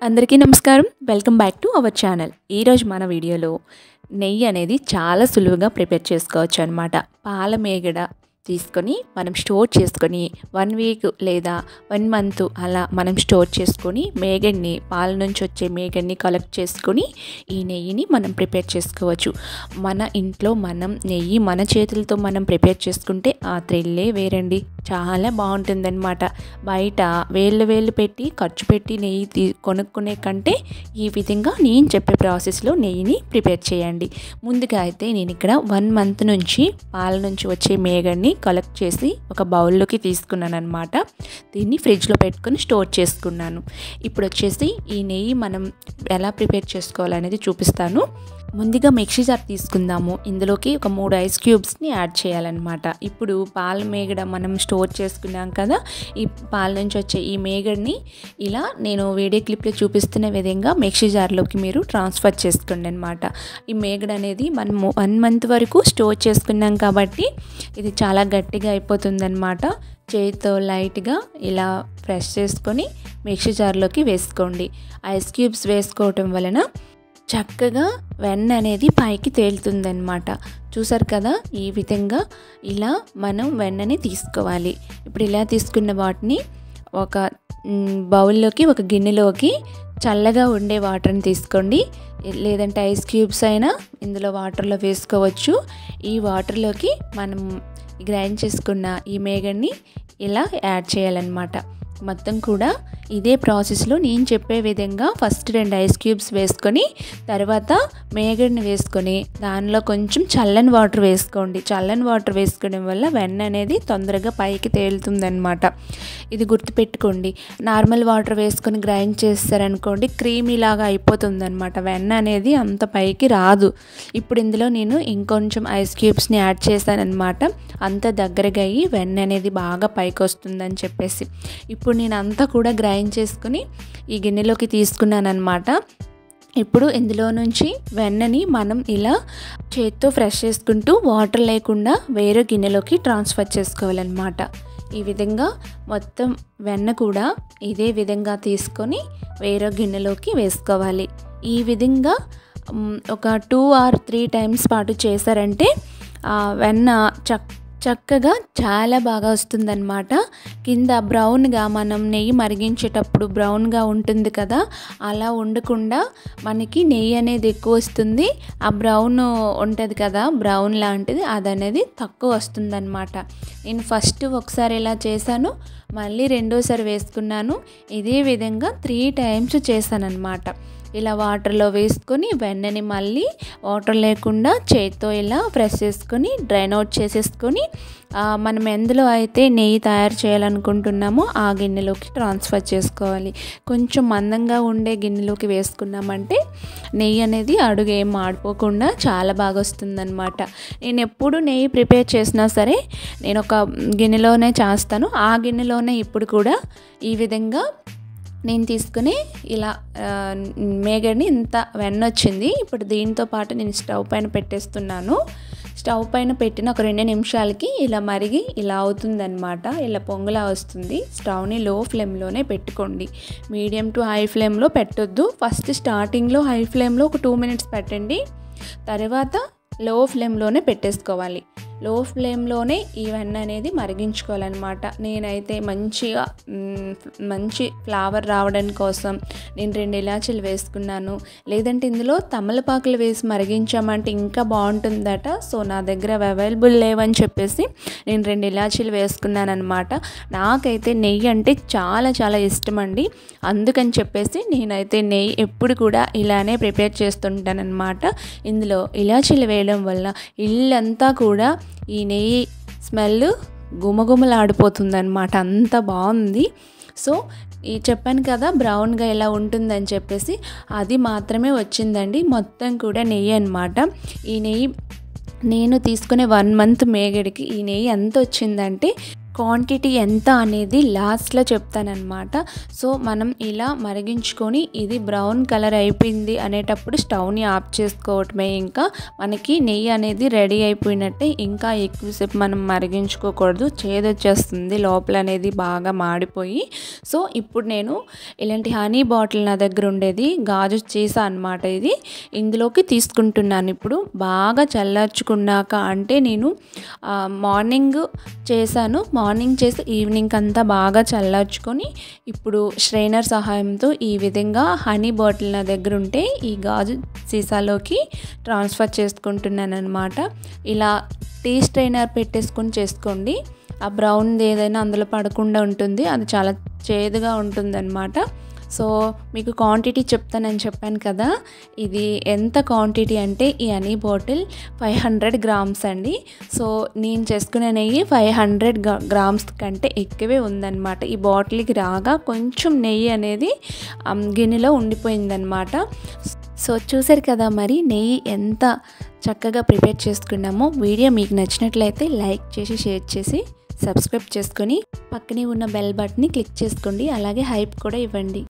అందరికీ నమస్కారం. Welcome back to our channel. ఈరోజు మన వీడియోలో నెయ్యి అనేది చాలా సులువుగా ప్రిపేర్ చేసుకోవచ్చు అనమాట. పాల మేగడ తీసుకొని మనం స్టోర్ చేసుకొని 1 వీక్ లేదా 1 మంత్ అలా మనం స్టోర్ చేసుకొని మేగడ్ని పాల నుంచి వచ్చే మేగడ్ని కలెక్ట్ చేసుకొని ఈ నెయ్యిని మనం ప్రిపేర్ చేసుకోవచ్చు. మన ఇంట్లో మనం నెయ్యి మన చేతులతో మనం ప్రిపేర్ చేసుకుంటే ఆ థ్రిల్లే వేరండి. చాలా బాగుంటుందన్నమాట. బయట వేళ్ళు పెట్టి ఖర్చు పెట్టి నెయ్యి కొనుక్కునే కంటే ఈ విధంగా నేను చెప్పే ప్రాసెస్లో నెయ్యిని ప్రిపేర్ చేయండి. ముందుగా అయితే నేను ఇక్కడ 1 మంత్ నుంచి పాల నుంచి వచ్చే మేగడ్ని కలెక్ట్ చేసి ఒక బౌల్లోకి తీసుకున్నాను అనమాట. దీన్ని ఫ్రిడ్జ్లో పెట్టుకొని స్టోర్ చేసుకున్నాను. ఇప్పుడు వచ్చేసి ఈ నెయ్యి మనం ఎలా ప్రిపేర్ చేసుకోవాలనేది చూపిస్తాను. ముందుగా మిక్సీ జార్ తీసుకుందాము. ఇందులోకి ఒక 3 ఐస్ క్యూబ్స్ని యాడ్ చేయాలన్నమాట. ఇప్పుడు పాల మేగడ మనం స్టోర్ చేసుకున్నాం కదా, ఈ పాల నుంచి వచ్చే ఈ మేగడ్ని ఇలా నేను వీడియో క్లిప్లో చూపిస్తున్న విధంగా మిక్సీ జార్లోకి మీరు ట్రాన్స్ఫర్ చేసుకోండి అనమాట. ఈ మేగడ అనేది మనము 1 మంత్ వరకు స్టోర్ చేసుకున్నాం కాబట్టి ఇది చాలా గట్టిగా అయిపోతుందన్నమాట. చేతితో లైట్గా ఇలా ప్రెస్ చేసుకొని మిక్సీ జార్లోకి వేసుకోండి. ఐస్ క్యూబ్స్ వేసుకోవటం వలన చక్కగా వెన్న అనేది పైకి తేలుతుందన్నమాట. చూసారు కదా, ఈ విధంగా ఇలా మనం వెన్నని తీసుకోవాలి. ఇప్పుడు ఇలా తీసుకున్న వాటిని ఒక బౌల్లోకి ఒక గిన్నెలోకి చల్లగా ఉండే వాటర్ని తీసుకోండి. లేదంటే ఐస్ క్యూబ్స్ అయినా ఇందులో వాటర్లో వేసుకోవచ్చు. ఈ వాటర్లోకి మనం గ్రైండ్ చేసుకున్న ఈ మేగడ్ని ఇలా యాడ్ చేయాలన్నమాట. మొత్తం కూడా ఇదే ప్రాసెస్లో నేను చెప్పే విధంగా ఫస్ట్ 2 ఐస్ క్యూబ్స్ వేసుకొని తర్వాత మేగడ్ని వేసుకొని దానిలో కొంచెం చల్లని వాటర్ వేసుకోండి. చల్లని వాటర్ వేసుకోవడం వల్ల వెన్న అనేది తొందరగా పైకి తేలుతుందన్నమాట. ఇది గుర్తుపెట్టుకోండి. నార్మల్ వాటర్ వేసుకొని గ్రైండ్ చేస్తారనుకోండి క్రీమీ లాగా అయిపోతుందన్నమాట. వెన్న అనేది అంత పైకి రాదు. ఇప్పుడు ఇందులో నేను ఇంకొంచెం ఐస్ క్యూబ్స్ని యాడ్ చేశానన్నమాట. అంత దగ్గరగా అయ్యి వెన్న అనేది బాగా పైకి వస్తుందని చెప్పేసి ఇప్పుడు నేను అంతా కూడా గ్రైండ్ చేసుకుని ఈ గిన్నెలోకి తీసుకున్నాను అనమాట. ఇప్పుడు ఇందులో నుంచి వెన్నని మనం ఇలా చేత్తో ఫ్రెష్ చేసుకుంటూ వాటర్ లేకుండా వేరే గిన్నెలోకి ట్రాన్స్ఫర్ చేసుకోవాలన్నమాట. ఈ విధంగా మొత్తం వెన్న కూడా ఇదే విధంగా తీసుకొని వేరే గిన్నెలోకి వేసుకోవాలి. ఈ విధంగా ఒక 2 or 3 టైమ్స్ పాటు చేశారంటే వెన్న చక్కగా చాలా బాగా వస్తుందన్నమాట. కింద బ్రౌన్గా మనం నెయ్యి మరిగించేటప్పుడు బ్రౌన్గా ఉంటుంది కదా, అలా ఉండకుండా మనకి నెయ్యి అనేది ఎక్కువ వస్తుంది. ఆ బ్రౌన్ ఉంటుంది కదా, బ్రౌన్ లాంటిది అది అనేది తక్కువ వస్తుందన్నమాట. నేను ఫస్ట్ ఒకసారి ఇలా చేశాను, మళ్ళీ రెండోసారి వేసుకున్నాను. ఇదే విధంగా 3 టైమ్స్ చేశాను అనమాట. ఇలా వాటర్లో వేసుకొని వెన్నని మళ్ళీ వాటర్ లేకుండా చేతితో ఇలా ప్రెస్ చేసుకొని డ్రైన్ అవుట్ చేసేసుకొని మనం ఎందులో అయితే నెయ్యి తయారు చేయాలనుకుంటున్నామో ఆ గిన్నెలోకి ట్రాన్స్ఫర్ చేసుకోవాలి. కొంచెం మందంగా ఉండే గిన్నెలోకి వేసుకున్నామంటే నెయ్యి అనేది అడుగు ఏం మాడిపోకుండా చాలా బాగా వస్తుందన్నమాట. నేను ఎప్పుడు నెయ్యి ప్రిపేర్ చేసినా సరే నేను ఒక గిన్నెలోనే చేస్తాను. ఆ గిన్నెలోనే ఇప్పుడు కూడా ఈ విధంగా నేను తీసుకుని ఇలా మేగడ్ని ఇంత వెన్న వచ్చింది. ఇప్పుడు దీంతో పాటు నేను స్టవ్ పైన పెట్టేస్తున్నాను. స్టవ్ పైన పెట్టిన ఒక 2 నిమిషాలకి ఇలా మరిగి ఇలా అవుతుందన్నమాట. ఇలా పొంగులా వస్తుంది. స్టవ్ని లో ఫ్లేమ్లోనే పెట్టుకోండి. మీడియం టు హై ఫ్లేమ్లో పెట్టొద్దు. ఫస్ట్ స్టార్టింగ్లో హై ఫ్లేమ్లో ఒక 2 మినిట్స్ పెట్టండి. తర్వాత లో ఫ్లేమ్లోనే పెట్టేసుకోవాలి. లో ఫ్లేమ్లోనే ఈ వెన్న అనేది మరిగించుకోవాలన్నమాట. నేనైతే మంచి ఫ్లేవర్ రావడం కోసం నేను 2 ఇలాచీలు వేసుకున్నాను. లేదంటే ఇందులో తమలపాకులు వేసి మరిగించామంటే ఇంకా బాగుంటుందట. సో నా దగ్గర అవైలబుల్ లేవని చెప్పేసి నేను 2 ఇలాచీలు వేసుకున్నాను అనమాట. నాకైతే నెయ్యి అంటే చాలా చాలా ఇష్టం అండి. అందుకని చెప్పేసి నేనైతే నెయ్యి ఎప్పుడు కూడా ఇలానే ప్రిపేర్ చేస్తుంటానన్నమాట. ఇందులో ఇలాచీలు వేయడం వల్ల ఇల్లంతా కూడా ఈ నెయ్యి స్మెల్ గుమగుమలాడిపోతుందన్నమాట. అంత బాగుంది. సో చెప్పాను కదా బ్రౌన్గా ఇలా ఉంటుందని చెప్పేసి, అది మాత్రమే వచ్చిందండి. మొత్తం కూడా నెయ్యి అన్నమాట. ఈ నెయ్యి నేను తీసుకునే 1 మంత్ మేగడికి ఈ నెయ్యి ఎంత వచ్చిందంటే క్వాంటిటీ ఎంత అనేది లాస్ట్లో చెప్తానన్నమాట. సో మనం ఇలా మరిగించుకొని ఇది బ్రౌన్ కలర్ అయిపోయింది అనేటప్పుడు స్టవ్ని ఆఫ్ చేసుకోవటమే. ఇంకా మనకి నెయ్యి అనేది రెడీ అయిపోయినట్టే. ఇంకా ఎక్కువసేపు మనం మరిగించుకోకూడదు, చేదొచ్చేస్తుంది లోపల అనేది బాగా మాడిపోయి. సో ఇప్పుడు నేను ఇలాంటి హనీ బాటిల్ నా దగ్గర ఉండేది గాజు సీసా అన్నమాట. ఇది ఇందులోకి తీసుకుంటున్నాను. ఇప్పుడు బాగా చల్లార్చుకున్నాక, అంటే నేను మార్నింగ్ చేశాను, మార్నింగ్ చేసి ఈవినింగ్ అంతా బాగా చల్లార్చుకొని ఇప్పుడు స్ట్రైనర్ సహాయంతో ఈ విధంగా హనీ బాటిల్ నా దగ్గర ఉంటే ఈ గాజు సీసాలోకి ట్రాన్స్ఫర్ చేసుకుంటున్నాను అనమాట. ఇలా టీ స్ట్రైనర్ పెట్టేసుకొని చేసుకోండి. ఆ బ్రౌన్ది ఏదైనా అందులో పడకుండా ఉంటుంది, అది చాలా చేదుగా ఉంటుందన్నమాట. సో మీకు క్వాంటిటీ చెప్తానని చెప్పాను కదా, ఇది ఎంత క్వాంటిటీ అంటే ఈ హనీ బాటిల్ 500 గ్రామ్స్ అండి. సో నేను చేసుకునే నెయ్యి 500 గ్రామ్స్ కంటే ఎక్కువే ఉందన్నమాట. ఈ బాటిల్కి రాగా కొంచెం నెయ్యి అనేది గిన్నెలో ఉండిపోయిందనమాట. సో చూసారు కదా మరి నెయ్యి ఎంత చక్కగా ప్రిపేర్ చేసుకున్నామో. వీడియో మీకు నచ్చినట్లయితే లైక్ చేసి, షేర్ చేసి, సబ్స్క్రైబ్ చేసుకొని పక్కనే ఉన్న బెల్ బటన్ని క్లిక్ చేసుకోండి. అలాగే హైప్ కూడా ఇవ్వండి.